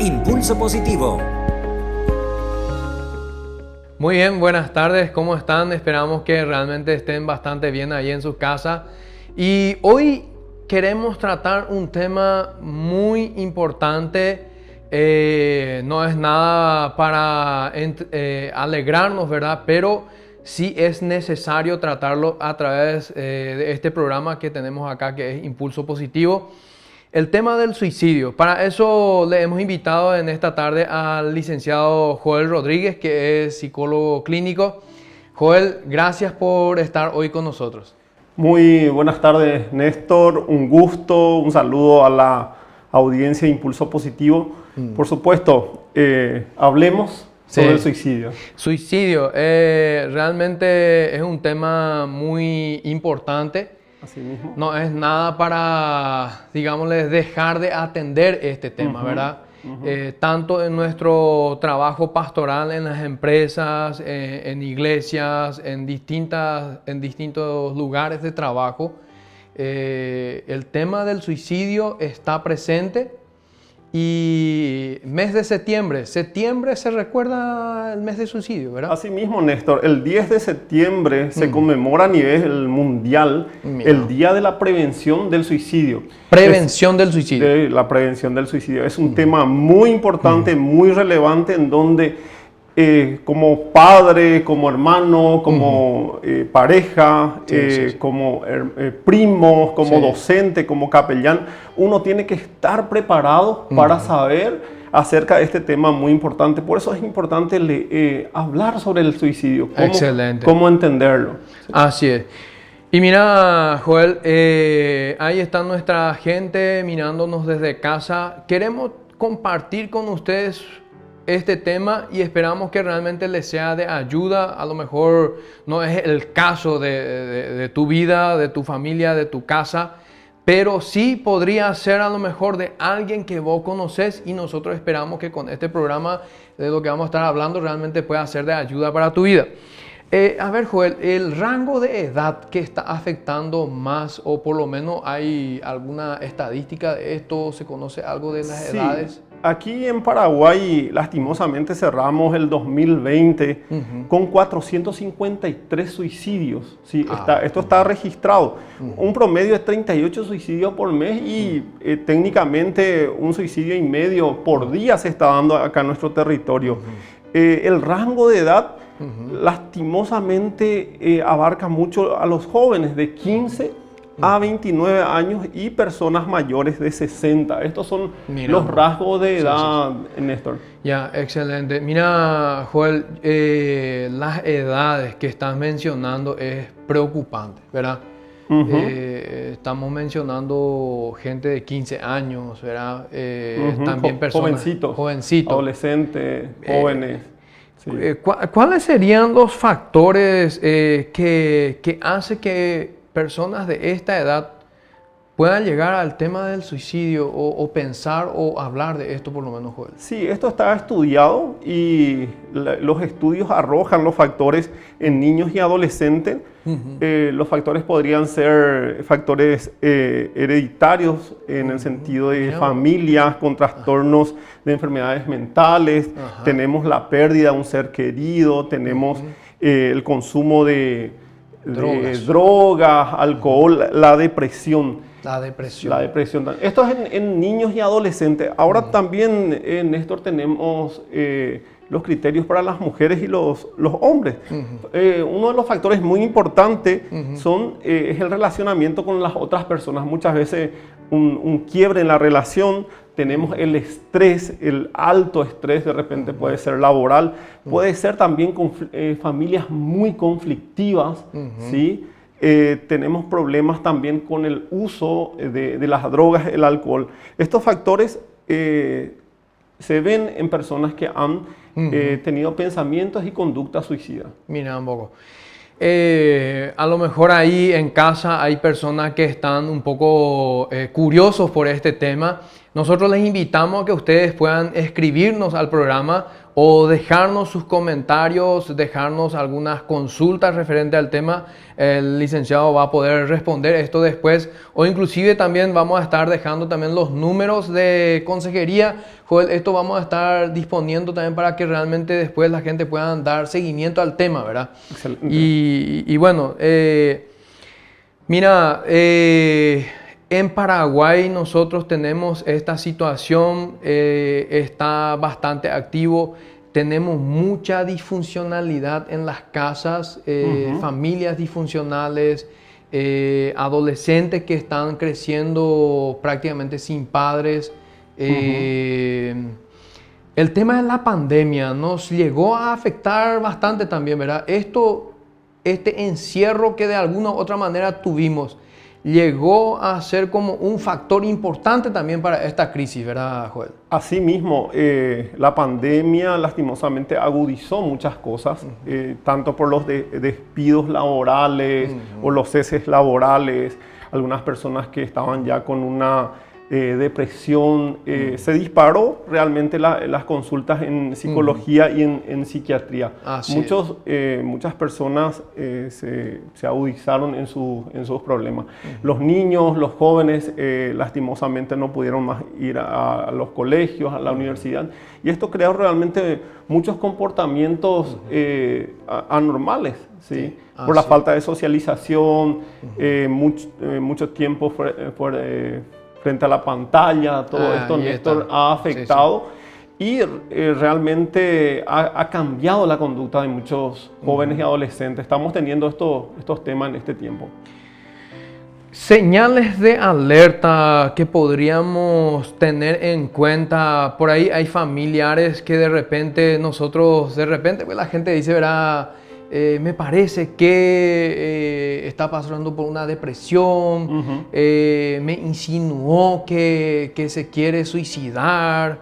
Impulso Positivo. Muy bien, buenas tardes, ¿cómo están? Esperamos que realmente estén bastante bien ahí en su casa. Y hoy queremos tratar un tema muy importante. No es nada para alegrarnos, ¿verdad? Pero sí es necesario tratarlo a través de este programa que tenemos acá, que es Impulso Positivo. El tema del suicidio. Para eso le hemos invitado en esta tarde al licenciado Joel Rodríguez, que es psicólogo clínico. Joel, gracias por estar hoy con nosotros. Muy buenas tardes, Néstor. Un gusto, un saludo a la audiencia de Impulso Positivo. Por supuesto, hablemos sobre el suicidio. Suicidio, realmente es un tema muy importante. Así mismo. No es nada para, digámosle, dejar de atender este tema, ¿verdad? Tanto en nuestro trabajo pastoral, en las empresas, en iglesias, en distintos lugares de trabajo, el tema del suicidio está presente. Y mes de septiembre se recuerda el mes de suicidio, ¿verdad? Así mismo, Néstor, el 10 de septiembre se conmemora a nivel mundial el Día de la Prevención del Suicidio. Prevención del suicidio. La prevención del suicidio. Es un tema muy importante, muy relevante, en donde como padre, como hermano, como pareja, como primos, como docente, como capellán, uno tiene que estar preparado para saber acerca de este tema muy importante. Por eso es importante hablar sobre el suicidio, cómo entenderlo. Así es. Y mira, Joel, ahí está nuestra gente mirándonos desde casa. Queremos compartir con ustedes este tema y esperamos que realmente les sea de ayuda. A lo mejor no es el caso de tu vida, de tu familia, de tu casa, pero sí podría ser a lo mejor de alguien que vos conoces, y nosotros esperamos que con este programa de lo que vamos a estar hablando realmente pueda ser de ayuda para tu vida. A ver, Joel, el rango de edad que está afectando más, o por lo menos hay alguna estadística de esto, ¿se conoce algo de las edades? Aquí en Paraguay, lastimosamente, cerramos el 2020 con 453 suicidios. Sí, esto está registrado. Un promedio de 38 suicidios por mes y técnicamente un suicidio y medio por día se está dando acá en nuestro territorio. El rango de edad, lastimosamente, abarca mucho a los jóvenes de 15 a 29 años y personas mayores de 60. Estos son los rasgos de edad, Néstor. Ya, excelente. Mira, Joel, las edades que estás mencionando es preocupante, ¿verdad? Estamos mencionando gente de 15 años, ¿verdad? También personas jovencitos, adolescentes, jóvenes. ¿Cuáles serían los factores que hacen que personas de esta edad puedan llegar al tema del suicidio o pensar o hablar de esto, por lo menos, Joel? Sí, esto está estudiado y los estudios arrojan los factores en niños y adolescentes. Los factores podrían ser factores hereditarios en el sentido de familias con trastornos de enfermedades mentales. Tenemos la pérdida de un ser querido, tenemos el consumo de drogas, alcohol, la depresión. La depresión. Esto es en niños y adolescentes. Ahora también, Néstor, tenemos los criterios para las mujeres y los hombres. Uno de los factores muy importantes es el relacionamiento con las otras personas. Muchas veces un quiebre en la relación. Tenemos el estrés, el alto estrés, de repente puede ser laboral, puede ser también con familias muy conflictivas, ¿sí? Tenemos problemas también con el uso de las drogas, el alcohol. Estos factores se ven en personas que han tenido pensamientos y conductas suicidas. Mira un poco. A lo mejor ahí en casa hay personas que están un poco curiosos por este tema. Nosotros les invitamos a que ustedes puedan escribirnos al programa o dejarnos sus comentarios, dejarnos algunas consultas referente al tema. El licenciado va a poder responder esto después, o inclusive también vamos a estar dejando también los números de consejería. Joel, esto vamos a estar disponiendo también para que realmente después la gente pueda dar seguimiento al tema, ¿verdad? Excelente. Y bueno, mira, en Paraguay nosotros tenemos esta situación, está bastante activo, tenemos mucha disfuncionalidad en las casas, familias disfuncionales, adolescentes que están creciendo prácticamente sin padres. El tema de la pandemia nos llegó a afectar bastante también, ¿verdad? Este encierro que de alguna u otra manera tuvimos, llegó a ser como un factor importante también para esta crisis, ¿verdad, Joel? Asimismo, la pandemia lastimosamente agudizó muchas cosas, tanto por los despidos laborales o los ceses laborales. Algunas personas que estaban ya con una depresión, se disparó realmente las consultas en psicología y en psiquiatría. Muchas personas se agudizaron en sus problemas. Los niños, los jóvenes, lastimosamente no pudieron más ir a los colegios, a la universidad. Y esto creó realmente muchos comportamientos anormales, ¿sí? Por la falta de socialización, mucho tiempo frente a la pantalla, todo esto, Néstor, ha afectado y realmente ha cambiado la conducta de muchos jóvenes y adolescentes. Estamos teniendo estos temas en este tiempo. Señales de alerta que podríamos tener en cuenta. Por ahí hay familiares que de repente pues la gente dice, verá, me parece que está pasando por una depresión, me insinuó que se quiere suicidar,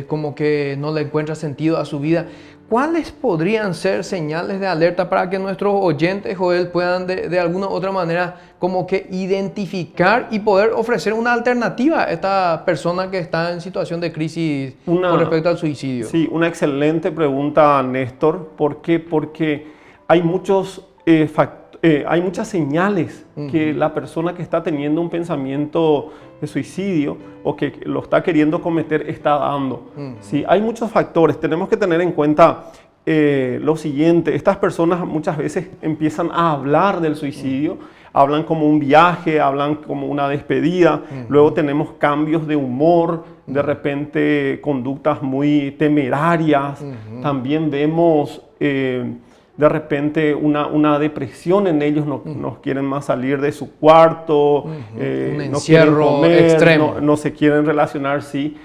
como que no le encuentra sentido a su vida. ¿Cuáles podrían ser señales de alerta para que nuestros oyentes, Joel, puedan de alguna u otra manera como que identificar y poder ofrecer una alternativa a esta persona que está en situación de crisis con respecto al suicidio? Sí, una excelente pregunta, Néstor. ¿Por qué? Porque hay muchas señales que la persona que está teniendo un pensamiento de suicidio o que lo está queriendo cometer está dando. Sí, hay muchos factores. Tenemos que tener en cuenta lo siguiente. Estas personas muchas veces empiezan a hablar del suicidio, hablan como un viaje, hablan como una despedida. Luego tenemos cambios de humor, de repente conductas muy temerarias. También vemos de repente una depresión en ellos, no quieren más salir de su cuarto, un no quieren encierro comer, extremo. no se quieren relacionar, sí.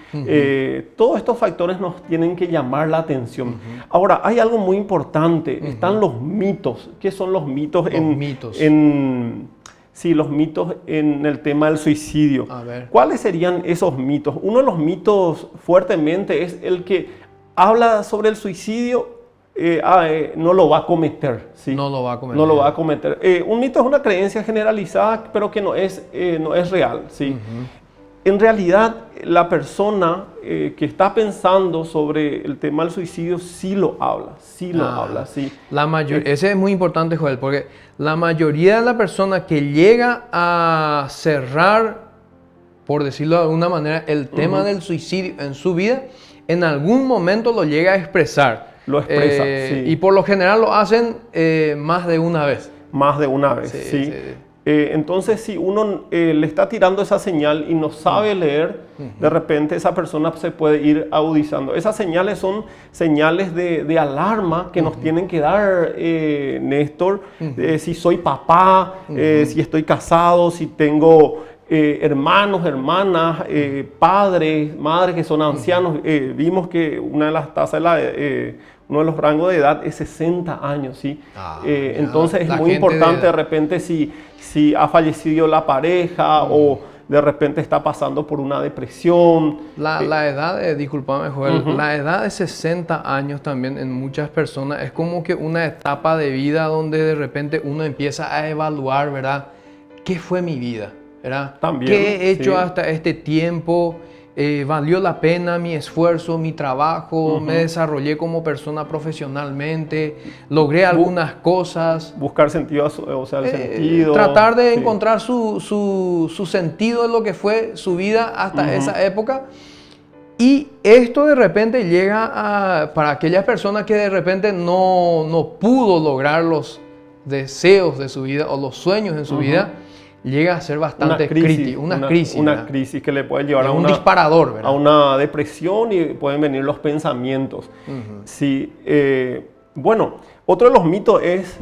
Todos estos factores nos tienen que llamar la atención. Ahora, hay algo muy importante, están los mitos. ¿Qué son los mitos? Los mitos en el tema del suicidio. A ver. ¿Cuáles serían esos mitos? Uno de los mitos fuertemente es el que habla sobre el suicidio. No lo va a cometer, ¿sí? No lo va a cometer. No lo va a cometer. Un mito es una creencia generalizada, pero que no es real, ¿sí? En realidad, la persona que está pensando sobre el tema del suicidio sí lo habla, ¿sí? Ese es muy importante, Joel, porque la mayoría de la persona que llega a cerrar, por decirlo de alguna manera, el tema del suicidio en su vida, en algún momento lo llega a expresar. Lo expresa, sí. Y por lo general lo hacen más de una vez. Más de una vez, sí. Entonces, si uno le está tirando esa señal y no sabe leer, de repente esa persona se puede ir agudizando. Esas señales son señales de alarma que nos tienen que dar, Néstor. Si soy papá, si estoy casado, si tengo hermanos, hermanas, padres, madres que son ancianos. Vimos que una de las tasas uno de los rangos de edad es 60 años, ¿sí? Entonces es muy importante de repente si ha fallecido la pareja o de repente está pasando por una depresión. La edad, discúlpame, Joel, la edad de 60 años también en muchas personas es como que una etapa de vida donde de repente uno empieza a evaluar, ¿verdad? ¿Qué fue mi vida? ¿verdad? También, ¿Qué he hecho sí. hasta este tiempo? ¿Valió la pena mi esfuerzo, mi trabajo? ¿Me desarrollé como persona profesionalmente? ¿Logré algunas cosas? Buscar sentido, o sea, el sentido. Tratar de Sí. encontrar su sentido en lo que fue su vida hasta esa época. Y esto de repente llega para aquellas personas que de repente no pudo lograr los deseos de su vida o los sueños en su vida, llega a ser bastante crítico, una crisis. Una crisis que le puede llevar a un disparador, ¿verdad? a una depresión y pueden venir los pensamientos. Sí, bueno, otro de los mitos es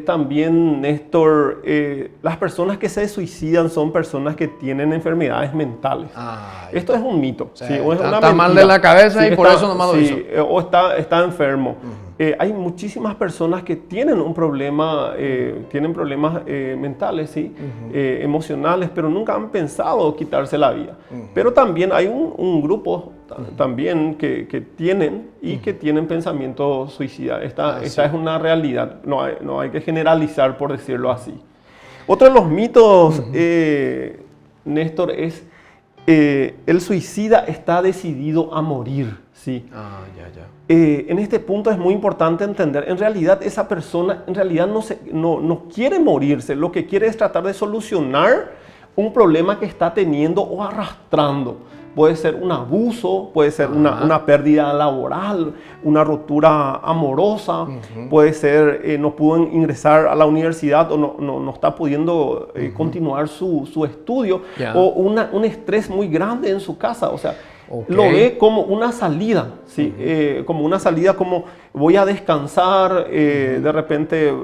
también, Néstor, las personas que se suicidan son personas que tienen enfermedades mentales. Esto es un mito. O sea, ¿sí? O es una está mal de la cabeza y por eso nomás lo hizo. O está enfermo. Hay muchísimas personas que tienen un problema, tienen problemas mentales, ¿sí? Emocionales, pero nunca han pensado quitarse la vida. Pero también hay un grupo también que tienen y que tienen pensamientos suicidas. Esta es una realidad, no hay que generalizar, por decirlo así. Otro de los mitos, Néstor, es el suicida está decidido a morir. Sí. En este punto es muy importante entender, en realidad esa persona en realidad no quiere morirse, lo que quiere es tratar de solucionar un problema que está teniendo o arrastrando. Puede ser un abuso, puede ser una pérdida laboral, una rotura amorosa, puede ser no pudo ingresar a la universidad o no está pudiendo continuar su estudio, o un estrés muy grande en su casa, o sea, lo ve como una salida, ¿sí? Como una salida, como voy a descansar, de repente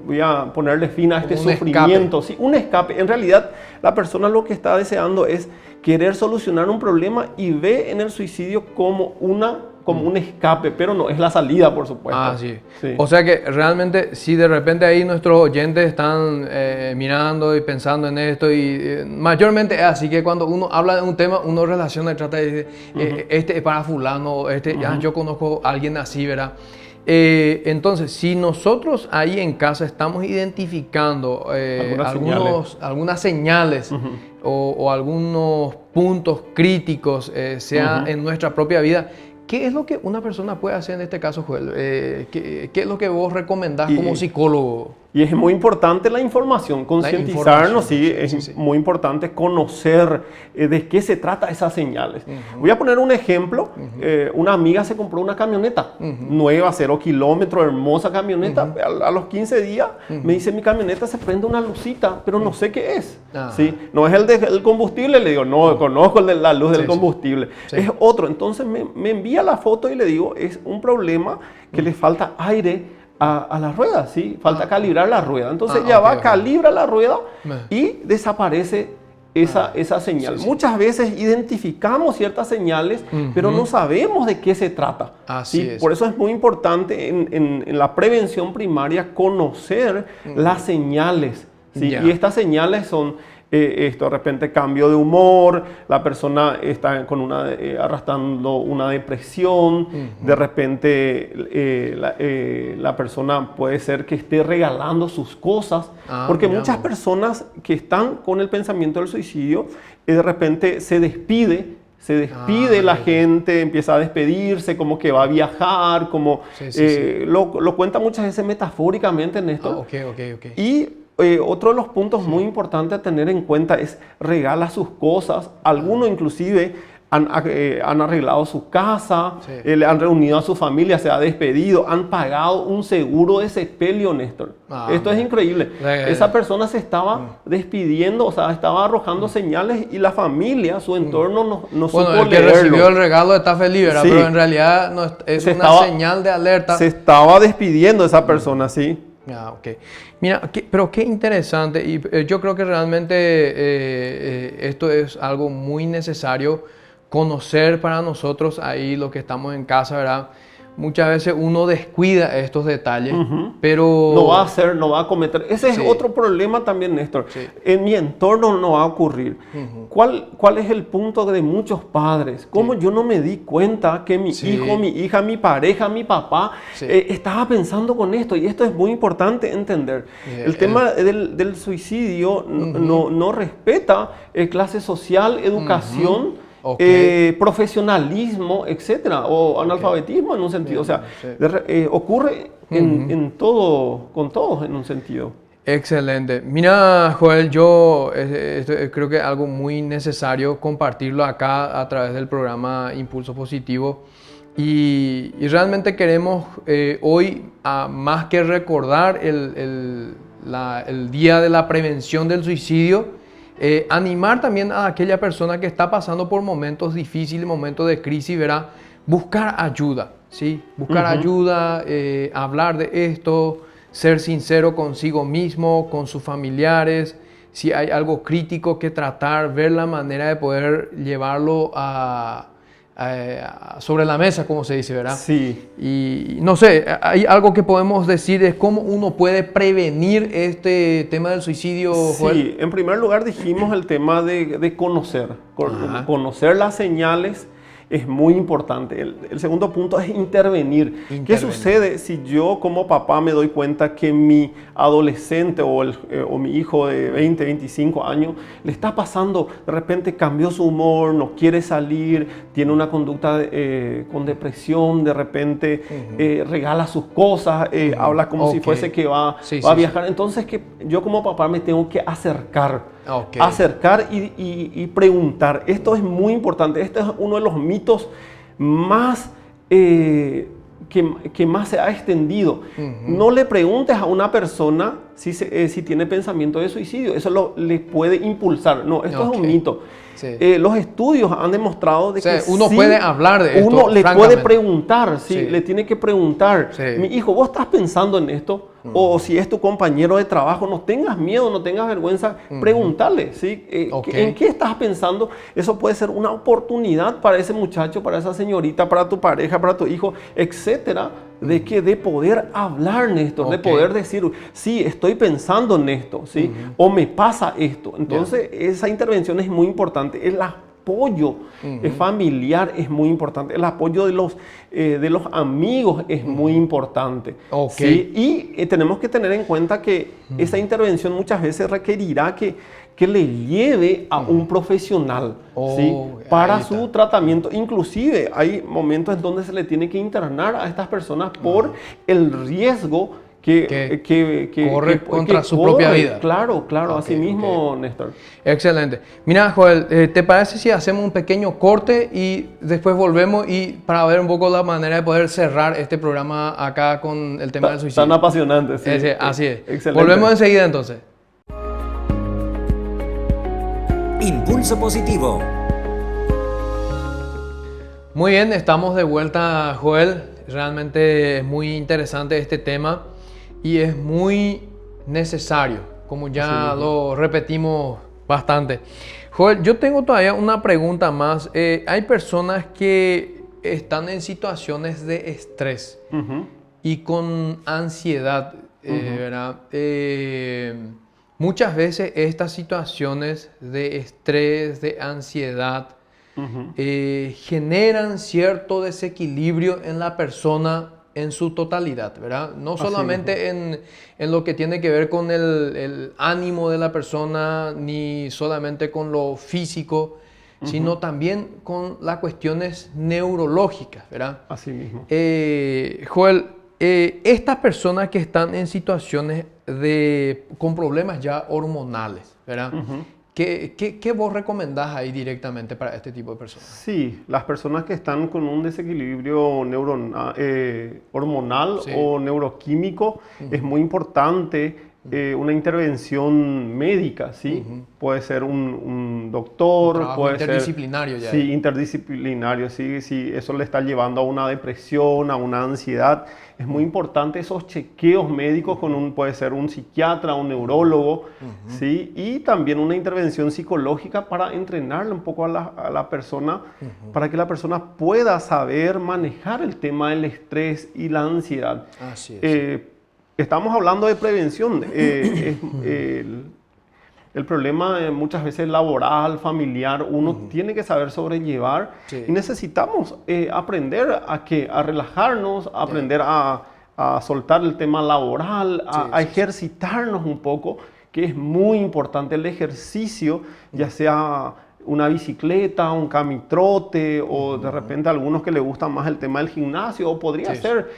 voy a ponerle fin a este sufrimiento. ¿Sí? Un escape. En realidad, la persona lo que está deseando es querer solucionar un problema y ve en el suicidio como un escape, pero no es la salida, por supuesto. Sí. O sea que realmente, si de repente ahí nuestros oyentes están mirando y pensando en esto, y mayormente es así que cuando uno habla de un tema, uno relaciona y trata de decir, este es para fulano, yo conozco a alguien así, ¿verdad? Entonces, si nosotros ahí en casa estamos identificando algunas señales o algunos puntos críticos, sea en nuestra propia vida, ¿qué es lo que una persona puede hacer en este caso, Joel? ¿Qué es lo que vos recomendás como psicólogo? Y es muy importante la información, concientizarnos, es muy importante conocer de qué se trata esas señales. Voy a poner un ejemplo. Una amiga se compró una camioneta nueva, 0 kilómetros, hermosa camioneta. A los 15 días me dice, mi camioneta se prende una lucita, pero no sé qué es. ¿Sí? No es el combustible, le digo, no, conozco el de la luz del combustible. Es otro. Entonces me envía la foto y le digo, es un problema que le falta aire a la rueda, ¿sí? Falta calibrar la rueda. Entonces calibra la rueda y desaparece esa señal. Muchas veces identificamos ciertas señales, pero no sabemos de qué se trata. ¿Sí? Por eso es muy importante en la prevención primaria conocer las señales. ¿Sí? Y estas señales son de repente cambio de humor, la persona está arrastrando una depresión, de repente la persona puede ser que esté regalando sus cosas, porque muchas personas que están con el pensamiento del suicidio, de repente se despide la gente, empieza a despedirse, como que va a viajar, como lo cuenta muchas veces metafóricamente en esto. Y otro de los puntos muy importantes a tener en cuenta es regala sus cosas. Algunos inclusive han arreglado su casa, le han reunido a su familia, se ha despedido, han pagado un seguro de sepelio, Néstor. Esto es increíble. Esa persona se estaba despidiendo, o sea, estaba arrojando señales y la familia, su entorno no supo leerlo. El que recibió el regalo está feliz, ¿verdad? Pero en realidad es una señal de alerta. Se estaba despidiendo esa persona, sí. Mira, pero qué interesante, y yo creo que realmente esto es algo muy necesario conocer para nosotros ahí los que estamos en casa, ¿verdad? muchas veces uno descuida estos detalles, pero... No va a cometer. Ese es otro problema también, Néstor. Sí. En mi entorno no va a ocurrir. ¿Cuál es el punto de muchos padres? ¿Cómo yo no me di cuenta que mi hijo, mi hija, mi pareja, mi papá estaba pensando con esto? Y esto es muy importante entender. El tema del suicidio no respeta clase social, educación, profesionalismo, etcétera, o analfabetismo en un sentido. O sea, ocurre con todos en un sentido. Excelente. Mira, Joel, yo creo que es algo muy necesario compartirlo acá a través del programa Impulso Positivo. Y realmente queremos hoy, más que recordar el Día de la Prevención del Suicidio, animar también a aquella persona que está pasando por momentos difíciles, momentos de crisis, ¿verdad? Buscar ayuda, ¿sí? Buscar ayuda, hablar de esto, ser sincero consigo mismo, con sus familiares. Si hay algo crítico que tratar, ver la manera de poder llevarlo sobre la mesa, como se dice, ¿verdad? Sí. Y no sé, hay algo que podemos decir de cómo uno puede prevenir este tema del suicidio, Joel. Sí, en primer lugar dijimos el tema de conocer las señales. Es muy importante. El segundo punto es intervenir. ¿Qué sucede si yo como papá me doy cuenta que mi adolescente o mi hijo de 20, 25 años le está pasando, de repente cambió su humor, no quiere salir, tiene una conducta con depresión, de repente regala sus cosas, habla como si fuese que va a viajar? Entonces yo como papá me tengo que acercar. Acercar y preguntar. Esto es muy importante. Este es uno de los mitos más que más se ha extendido. No le preguntes a una persona si tiene pensamiento de suicidio. Eso le puede impulsar. No, esto es un mito. Sí. Los estudios han demostrado de que uno puede hablar de esto. Uno le puede preguntar, le tiene que preguntar. Mi hijo, ¿vos estás pensando en esto? O si es tu compañero de trabajo, no tengas miedo, no tengas vergüenza, preguntarle, ¿sí? ¿En qué estás pensando? Eso puede ser una oportunidad para ese muchacho, para esa señorita, para tu pareja, para tu hijo, etcétera, de poder hablar, Néstor, de poder decir, sí, estoy pensando en esto, ¿sí? O me pasa esto. Entonces, esa intervención es muy importante. El apoyo familiar es muy importante. El apoyo de los amigos es muy importante. ¿Sí? Y tenemos que tener en cuenta que esa intervención muchas veces requerirá que le lleve a un profesional, ¿sí? Para su tratamiento. Inclusive hay momentos en donde se le tiene que internar a estas personas por el riesgo que corre contra su propia vida. Claro, así mismo, Néstor. Excelente. Mira, Joel, ¿te parece si hacemos un pequeño corte y después volvemos para ver un poco la manera de poder cerrar este programa acá con el tema del suicidio? Tan apasionante, sí. Así es. Excelente. Volvemos enseguida entonces. Impulso Positivo. Muy bien, estamos de vuelta, Joel. Realmente es muy interesante este tema y es muy necesario, como ya lo repetimos bastante. Joel, yo tengo todavía una pregunta más. Hay personas que están en situaciones de estrés y con ansiedad, ¿verdad? Muchas veces estas situaciones de estrés, de ansiedad, generan cierto desequilibrio en la persona en su totalidad, ¿verdad? No solamente en lo que tiene que ver con el ánimo de la persona, ni solamente con lo físico, sino también con las cuestiones neurológicas, ¿verdad? Así mismo. Joel, estas personas que están en situaciones con problemas ya hormonales, ¿verdad? ¿Qué vos recomendás ahí directamente para este tipo de personas? Sí, las personas que están con un desequilibrio hormonal o neuroquímico, es muy importante una intervención médica, ¿sí? Puede ser un doctor, trabajo puede ser... interdisciplinario ya. Sí, interdisciplinario, sí, sí, eso le está llevando a una depresión, a una ansiedad. Es muy importante esos chequeos médicos puede ser un psiquiatra, un neurólogo, ¿sí? Y también una intervención psicológica para entrenarle un poco a la persona, para que la persona pueda saber manejar el tema del estrés y la ansiedad. Así es. Estamos hablando de prevención. El problema muchas veces laboral, familiar, uno tiene que saber sobrellevar Sí. y necesitamos aprender a relajarnos, aprender a soltar el tema laboral, a ejercitarnos un poco, que es muy importante el ejercicio, ya sea una bicicleta, un camitrote o de repente a algunos que les gusta más el tema del gimnasio o podría ser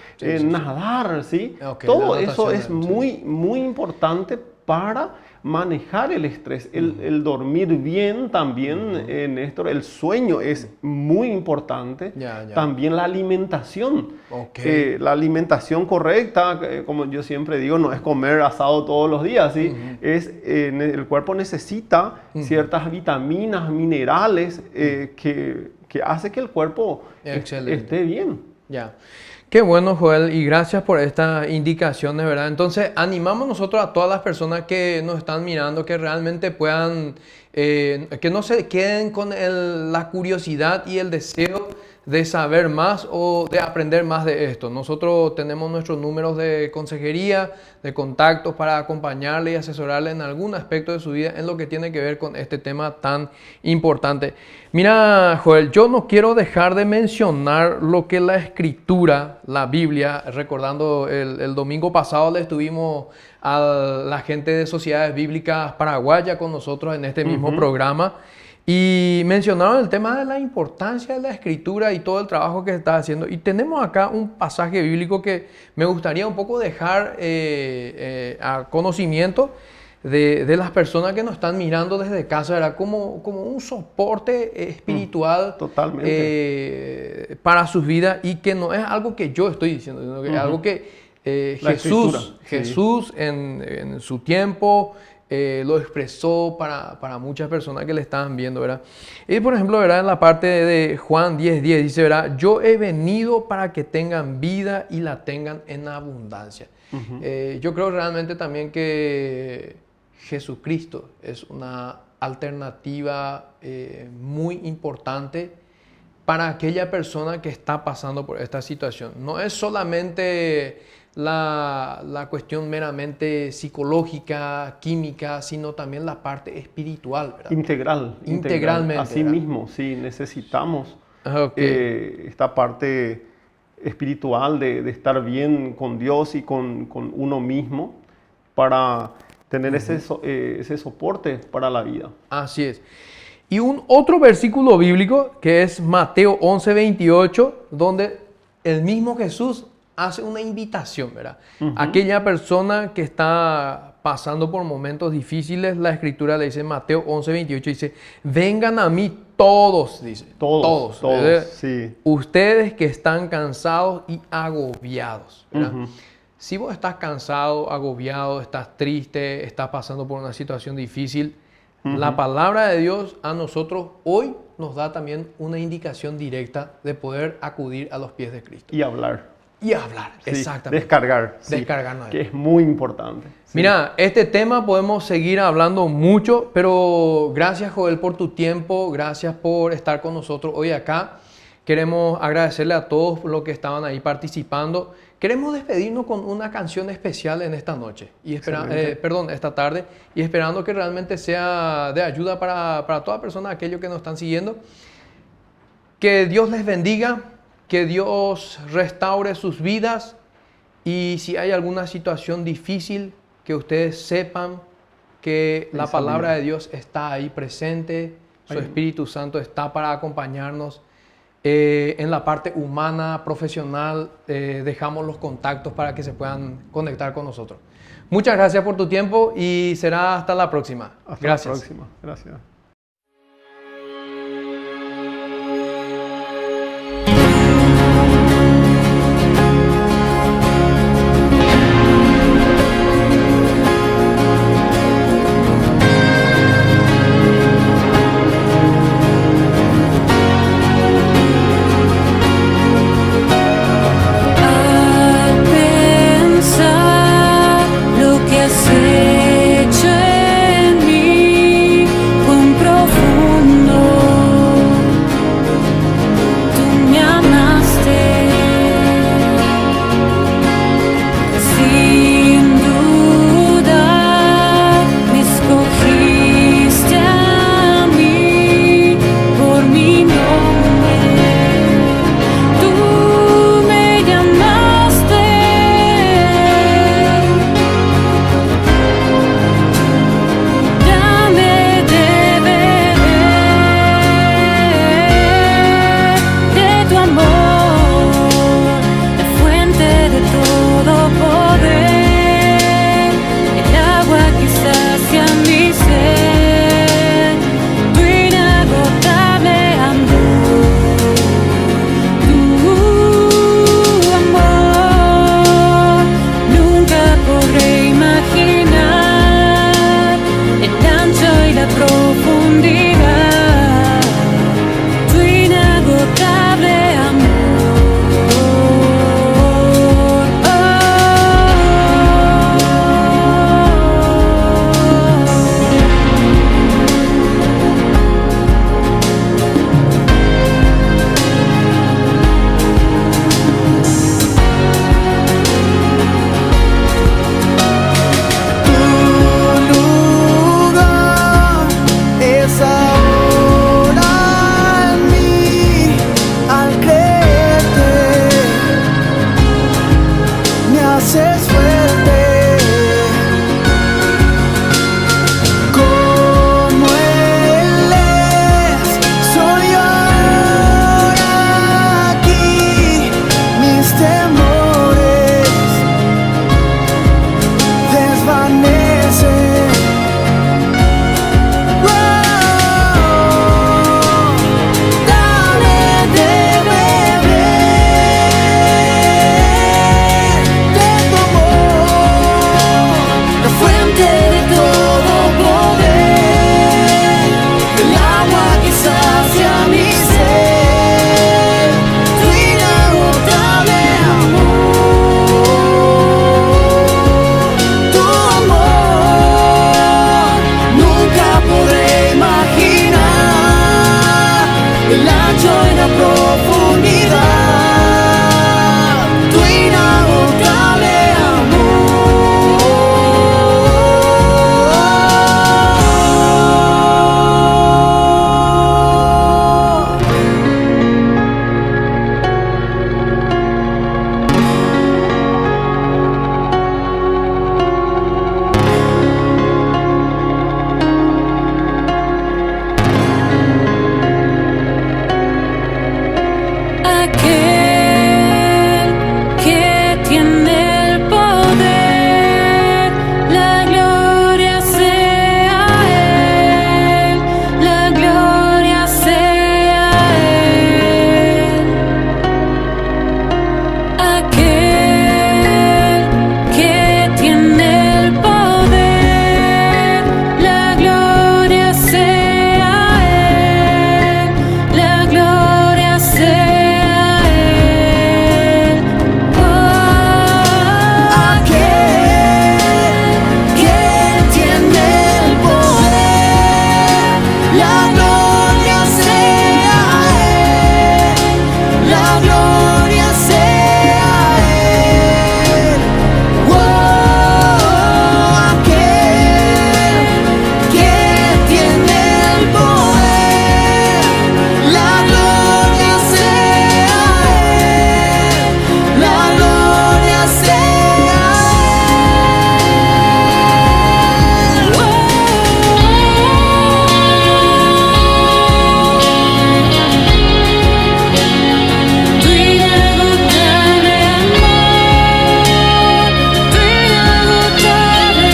nadar, ¿sí? Ok, Todo la eso natación, es sí. muy importante para manejar el estrés, el dormir bien también, Néstor, el sueño es muy importante, Ya. también la alimentación, Ok. la alimentación correcta, como yo siempre digo, no es comer asado todos los días, ¿sí? El cuerpo necesita ciertas vitaminas, minerales que hace que el cuerpo esté bien. Ya. Qué bueno, Joel, y gracias por estas indicaciones, ¿verdad? Entonces, animamos nosotros a todas las personas que nos están mirando que realmente puedan, que no se queden con la curiosidad y el deseo de saber más o de aprender más de esto. Nosotros tenemos nuestros números de consejería, de contactos para acompañarle y asesorarle en algún aspecto de su vida en lo que tiene que ver con este tema tan importante. Mira, Joel, yo no quiero dejar de mencionar lo que la Escritura, la Biblia, recordando el domingo pasado le estuvimos a la gente de Sociedades Bíblicas Paraguaya con nosotros en este mismo programa. Y mencionaron el tema de la importancia de la Escritura y todo el trabajo que se está haciendo. Y tenemos acá un pasaje bíblico que me gustaría un poco dejar a conocimiento de las personas que nos están mirando desde casa, ¿verdad? Como un soporte espiritual Totalmente. para sus vidas y que no es algo que yo estoy diciendo, sino que es algo que La Escritura, sí. Jesús en su tiempo lo expresó para muchas personas que le estaban viendo, ¿verdad? Y por ejemplo, ¿verdad? En la parte de Juan 10:10 dice, ¿verdad? Yo he venido para que tengan vida y la tengan en abundancia. Yo creo realmente también que Jesucristo es una alternativa muy importante para aquella persona que está pasando por esta situación. No es solamente la cuestión meramente psicológica, química, sino también la parte espiritual, ¿verdad? Integralmente. Así ¿verdad? mismo, sí, necesitamos Okay. esta parte espiritual de estar bien con Dios y con uno mismo para tener ese soporte para la vida. Así es. Y un otro versículo bíblico que es Mateo 11:28, donde el mismo Jesús hace una invitación, ¿verdad? Aquella persona que está pasando por momentos difíciles, la Escritura le dice en Mateo 11:28, dice, vengan a mí todos, dice. Todos, sí. Ustedes que están cansados y agobiados, ¿verdad? Si vos estás cansado, agobiado, estás triste, estás pasando por una situación difícil, la palabra de Dios a nosotros hoy nos da también una indicación directa de poder acudir a los pies de Cristo. Y hablar. Y hablar, Sí, exactamente. descargar. Sí, Descargarnos. que es muy importante. Sí. Mira, este tema podemos seguir hablando mucho, pero gracias, Joel, por tu tiempo, gracias por estar con nosotros hoy acá. Queremos agradecerle a todos los que estaban ahí participando. Queremos despedirnos con una canción especial en esta noche, esta tarde, y esperando que realmente sea de ayuda para toda persona, aquellos que nos están siguiendo. Que Dios les bendiga, que Dios restaure sus vidas y si hay alguna situación difícil, que ustedes sepan que la palabra de Dios está ahí presente, su Espíritu Santo está para acompañarnos. En la parte humana, profesional, dejamos los contactos para que se puedan conectar con nosotros. Muchas gracias por tu tiempo y será hasta la próxima. Hasta la próxima. Gracias. el ancho y la profundidad, tu inagotable aquel que tiene el poder, la gloria sea a Él, la gloria sea a Él. Aquel que tiene el poder, la gloria sea a Él, la gloria sea a Él. Oh, aquel que tiene el poder, la gloria sea a Él, la gloria sea a Él. Oh, aquel que tiene el poder, la gloria sea a Él, la gloria sea a Él. Tu inagotable amor, tu inagotable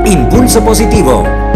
Impulso Positivo.